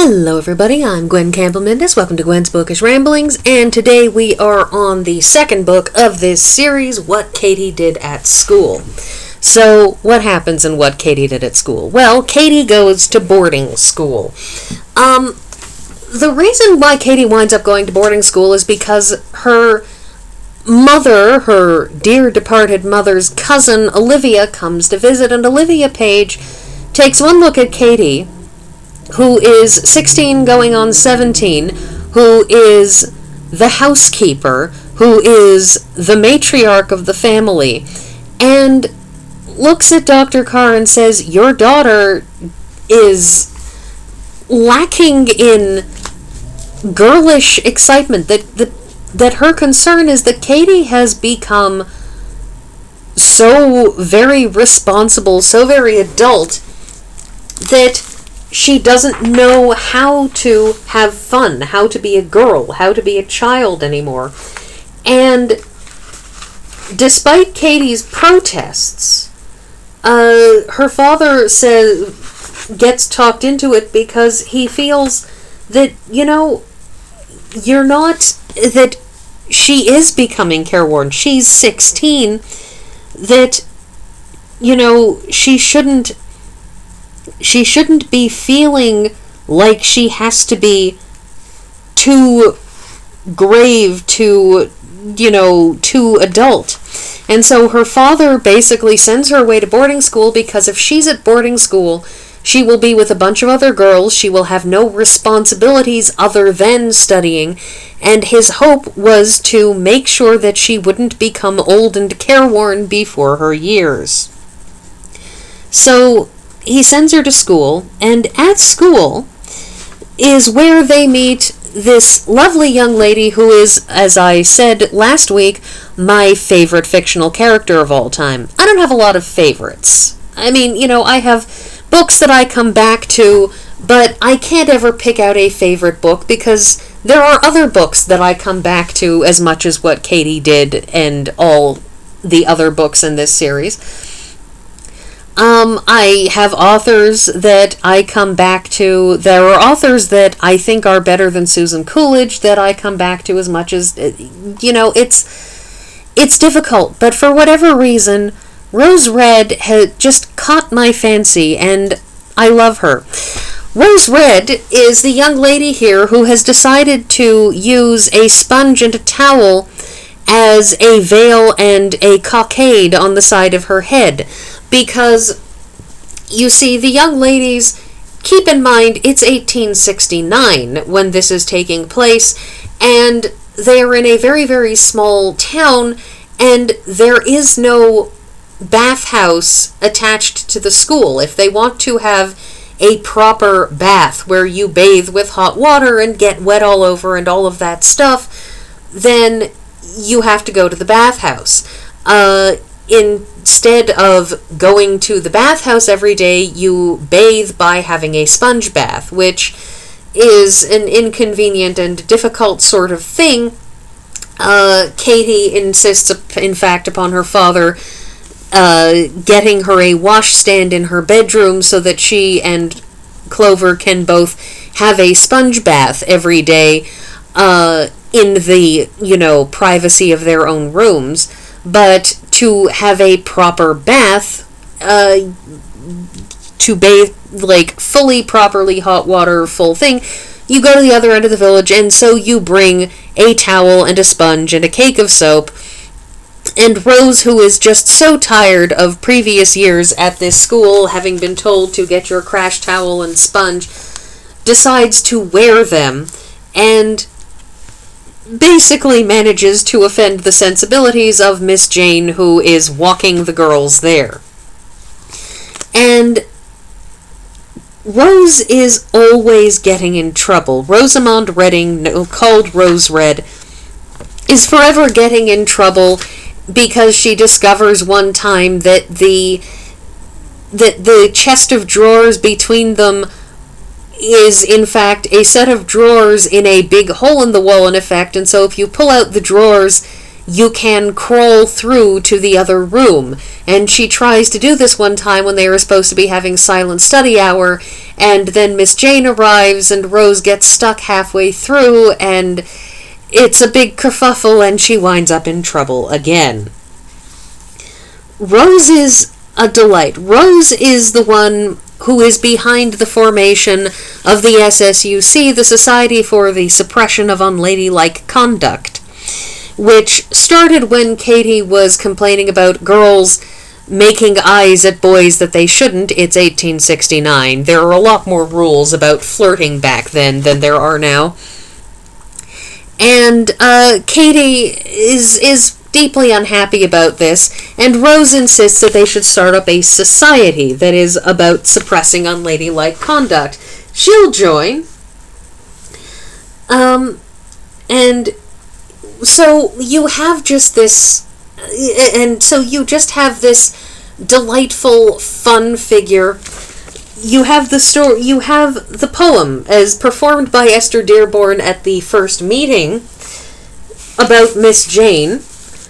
Hello everybody, I'm Gwen Campbell-Mindes. Welcome to Gwen's Bookish Ramblings, and today we are on the second book of this series, What Katy Did at School. So, what happens in What Katy Did at School? Well, Katy goes to boarding school. The reason why Katy winds up going to boarding school is because her mother, her dear departed mother's cousin, Olivia, comes to visit, and Olivia Page takes one look at Katy, who is 16 going on 17, who is the housekeeper, who is the matriarch of the family, and looks at Dr. Carr and says, your daughter is lacking in girlish excitement, that her concern is that Katy has become so very responsible, so very adult, that she doesn't know how to have fun, how to be a girl, how to be a child anymore. And despite Katy's protests, her father gets talked into it because he feels that, that she is becoming careworn. She's 16, that, she shouldn't be feeling like she has to be too grave, too adult. And so her father basically sends her away to boarding school because if she's at boarding school, she will be with a bunch of other girls, she will have no responsibilities other than studying, and his hope was to make sure that she wouldn't become old and careworn before her years. So he sends her to school, and at school is where they meet this lovely young lady who is, as I said last week, my favorite fictional character of all time. I don't have a lot of favorites. I mean, I have books that I come back to, but I can't ever pick out a favorite book because there are other books that I come back to as much as What Katy Did and all the other books in this series. I have authors that I come back to. There are authors that I think are better than Susan Coolidge that I come back to as much as, it's difficult. But for whatever reason, Rose Red had just caught my fancy, and I love her. Rose Red is the young lady here who has decided to use a sponge and a towel as a veil and a cockade on the side of her head. Because, you see, the young ladies, keep in mind, it's 1869 when this is taking place, and they're in a very, very small town, and there is no bathhouse attached to the school. If they want to have a proper bath where you bathe with hot water and get wet all over and all of that stuff, then you have to go to the bathhouse. Instead of going to the bathhouse every day, you bathe by having a sponge bath, which is an inconvenient and difficult sort of thing. Katy insists, in fact, upon her father getting her a washstand in her bedroom so that she and Clover can both have a sponge bath every day in the, privacy of their own rooms. But to have a proper bath, to bathe, fully, properly, hot water, full thing, you go to the other end of the village, and so you bring a towel and a sponge and a cake of soap. And Rose, who is just so tired of previous years at this school, having been told to get your crash towel and sponge, decides to wear them, and basically manages to offend the sensibilities of Miss Jane, who is walking the girls there. And Rose is always getting in trouble. Rosamond Redding, called Rose Red, is forever getting in trouble because she discovers one time that the chest of drawers between them is in fact a set of drawers in a big hole in the wall in effect, and so if you pull out the drawers, you can crawl through to the other room. And she tries to do this one time when they were supposed to be having silent study hour, and then Miss Jane arrives and Rose gets stuck halfway through, and it's a big kerfuffle, and she winds up in trouble again. Rose is a delight. Rose is the one who is behind the formation of the SSUC, the Society for the Suppression of Unladylike Conduct, which started when Katy was complaining about girls making eyes at boys that they shouldn't. It's 1869. There are a lot more rules about flirting back then than there are now. And Katy is deeply unhappy about this, and Rose insists that they should start up a society that is about suppressing unladylike conduct. She'll join. And so you have just this, and so you just have this delightful, fun figure. You have the story, you have the poem as performed by Esther Dearborn at the first meeting about Miss Jane,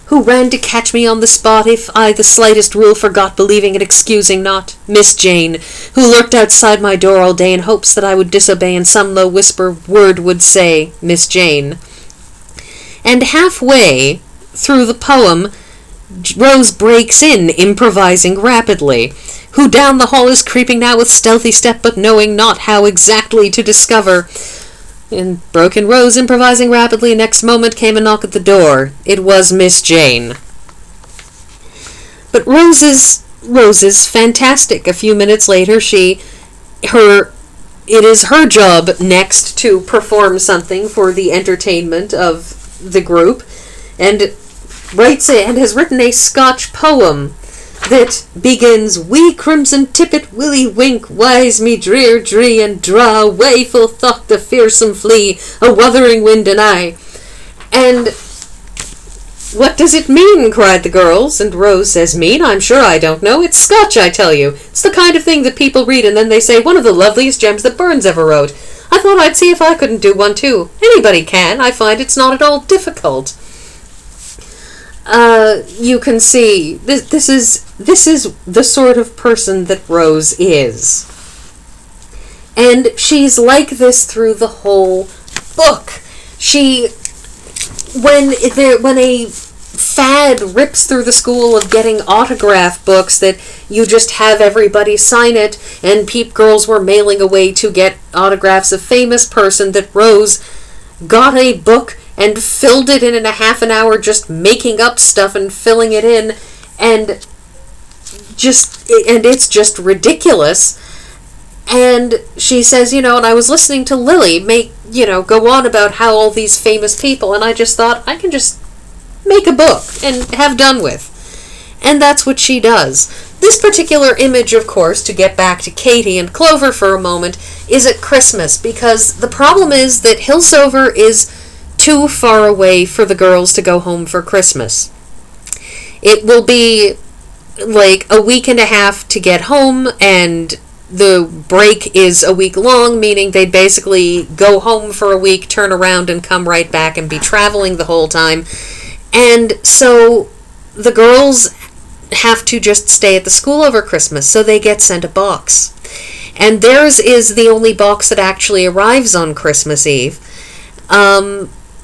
who ran to catch me on the spot if I the slightest rule forgot, believing and excusing not. Miss Jane, who lurked outside my door all day in hopes that I would disobey and some low whisper word would say, Miss Jane. And halfway through the poem, Rose breaks in, improvising rapidly. Who down the hall is creeping now with stealthy step, but knowing not how exactly to discover. And broke in Rose, improvising rapidly. Next moment came a knock at the door. It was Miss Jane. But Rose is fantastic. A few minutes later, it is her job next to perform something for the entertainment of the group, and has written a Scotch poem that begins, "Wee crimson tippet, willy wink, wise me drear dree, and draw away full thought the fearsome flea, a wuthering wind and I." And what does it mean? Cried the girls, and Rose says, "Mean? I'm sure I don't know. It's Scotch, I tell you. It's the kind of thing that people read and then they say, one of the loveliest gems that Burns ever wrote. I thought I'd see if I couldn't do one too. Anybody can. I find it's not at all difficult." You can see this is the sort of person that Rose is, and she's like this through the whole book. When a fad rips through the school of getting autograph books that you just have everybody sign it, and peep girls were mailing away to get autographs of famous person, that Rose got a book and filled it in a half an hour, just making up stuff and filling it in, and it's just ridiculous. And she says, and I was listening to Lily go on about how all these famous people, and I just thought, I can just make a book and have done with. And that's what she does. This particular image, of course, to get back to Katy and Clover for a moment, is at Christmas, because the problem is that Hillsover is too far away for the girls to go home for Christmas. It will be like a week and a half to get home, and the break is a week long, meaning they'd basically go home for a week, turn around, and come right back and be traveling the whole time. And so the girls have to just stay at the school over Christmas, so they get sent a box. And theirs is the only box that actually arrives on Christmas Eve.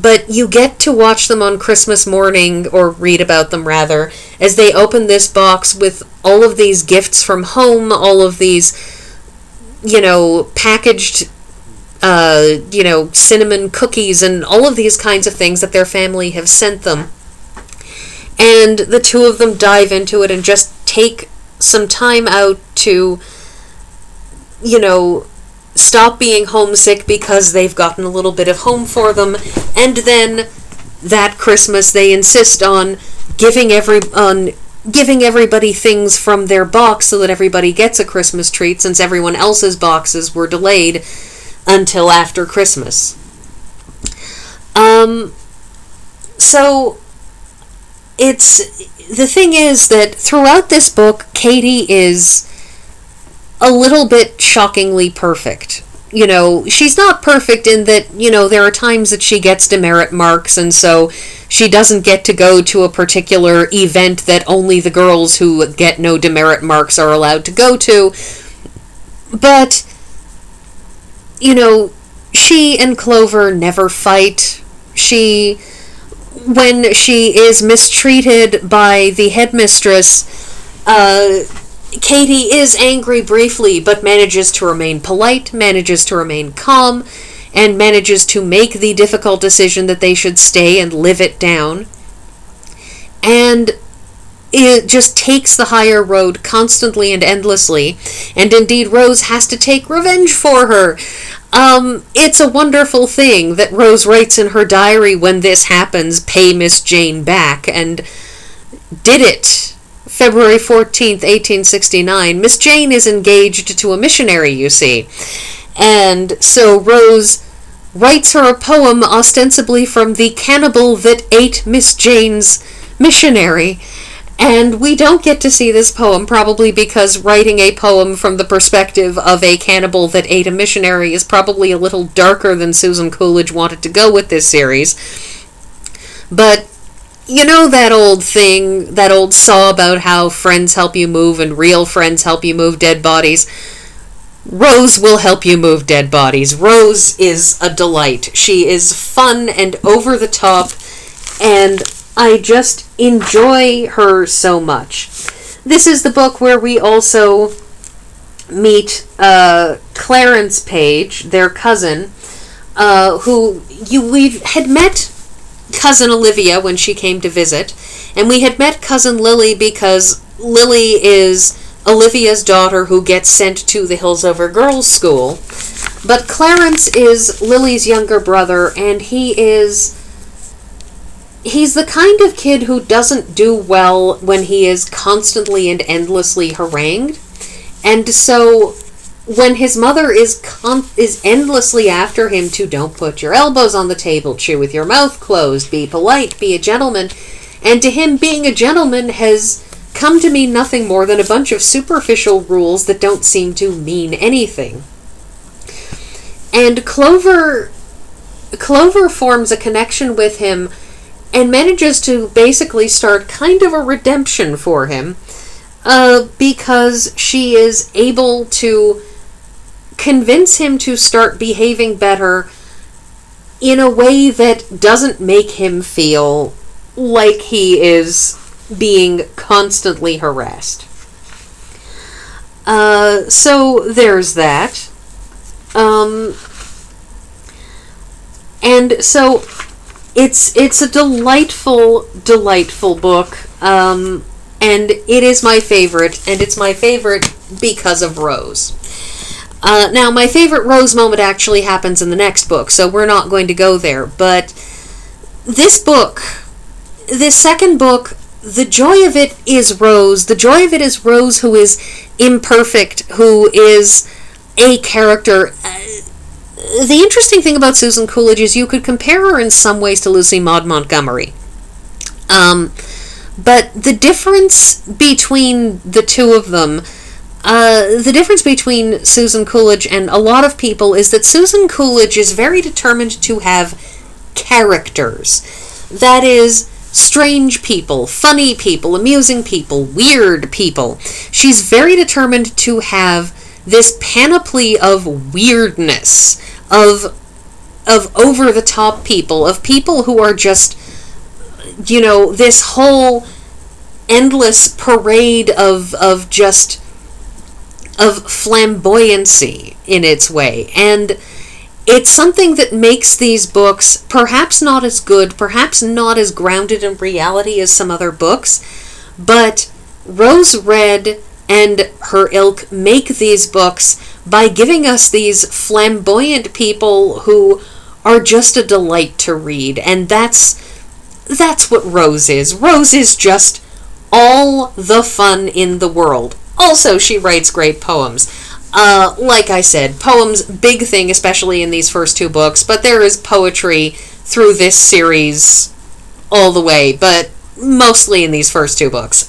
But you get to watch them on Christmas morning, or read about them rather, as they open this box with all of these gifts from home, all of these, packaged, cinnamon cookies and all of these kinds of things that their family have sent them. And the two of them dive into it and just take some time out to, stop being homesick because they've gotten a little bit of home for them. And then that Christmas they insist on giving everybody things from their box so that everybody gets a Christmas treat, since everyone else's boxes were delayed until after Christmas. So the thing is that throughout this book, Katy is a little bit shockingly perfect. she's not perfect in that, there are times that she gets demerit marks, and so she doesn't get to go to a particular event that only the girls who get no demerit marks are allowed to go to. But, she and Clover never fight. When she is mistreated by the headmistress, Katy is angry briefly, but manages to remain polite, manages to remain calm, and manages to make the difficult decision that they should stay and live it down. And it just takes the higher road constantly and endlessly, and indeed Rose has to take revenge for her. It's a wonderful thing that Rose writes in her diary when this happens, "Pay Miss Jane back," and did it. February 14th, 1869. Miss Jane is engaged to a missionary, you see. And so Rose writes her a poem ostensibly from the cannibal that ate Miss Jane's missionary. And we don't get to see this poem, probably because writing a poem from the perspective of a cannibal that ate a missionary is probably a little darker than Susan Coolidge wanted to go with this series. But that old thing, that old saw about how friends help you move and real friends help you move dead bodies. Rose will help you move dead bodies. Rose is a delight. She is fun and over the top, and I just enjoy her so much. This is the book where we also meet Clarence Page, their cousin, who we had met Cousin Olivia when she came to visit, and we had met Cousin Lily because Lily is Olivia's daughter who gets sent to the Hillsover Girls' School. But Clarence is Lily's younger brother, and he's the kind of kid who doesn't do well when he is constantly and endlessly harangued. And so when his mother is endlessly after him to don't put your elbows on the table, chew with your mouth closed, be polite, be a gentleman, and to him being a gentleman has come to mean nothing more than a bunch of superficial rules that don't seem to mean anything. And Clover forms a connection with him and manages to basically start kind of a redemption for him, because she is able to convince him to start behaving better in a way that doesn't make him feel like he is being constantly harassed. So there's that. And so it's a delightful book, and it is my favorite, and it's my favorite because of Rose. Now, my favorite Rose moment actually happens in the next book, so we're not going to go there, but this second book, the joy of it is Rose. The joy of it is Rose, who is imperfect, who is a character. The interesting thing about Susan Coolidge is you could compare her in some ways to Lucy Maud Montgomery. But the difference between the two of them, the difference between Susan Coolidge and a lot of people is that Susan Coolidge is very determined to have characters. That is, strange people, funny people, amusing people, weird people. She's very determined to have this panoply of weirdness, of over-the-top people, of people who are just, this whole endless parade of flamboyancy in its way. And it's something that makes these books perhaps not as good, perhaps not as grounded in reality as some other books, but Rose Red and her ilk make these books by giving us these flamboyant people who are just a delight to read, and that's what Rose is. Rose is just all the fun in the world. Also, she writes great poems. Like I said, poems, big thing, especially in these first two books, but there is poetry through this series all the way, but mostly in these first two books.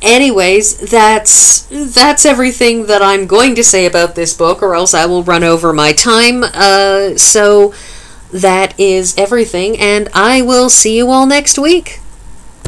Anyways, that's everything that I'm going to say about this book, or else I will run over my time. So that is everything, and I will see you all next week.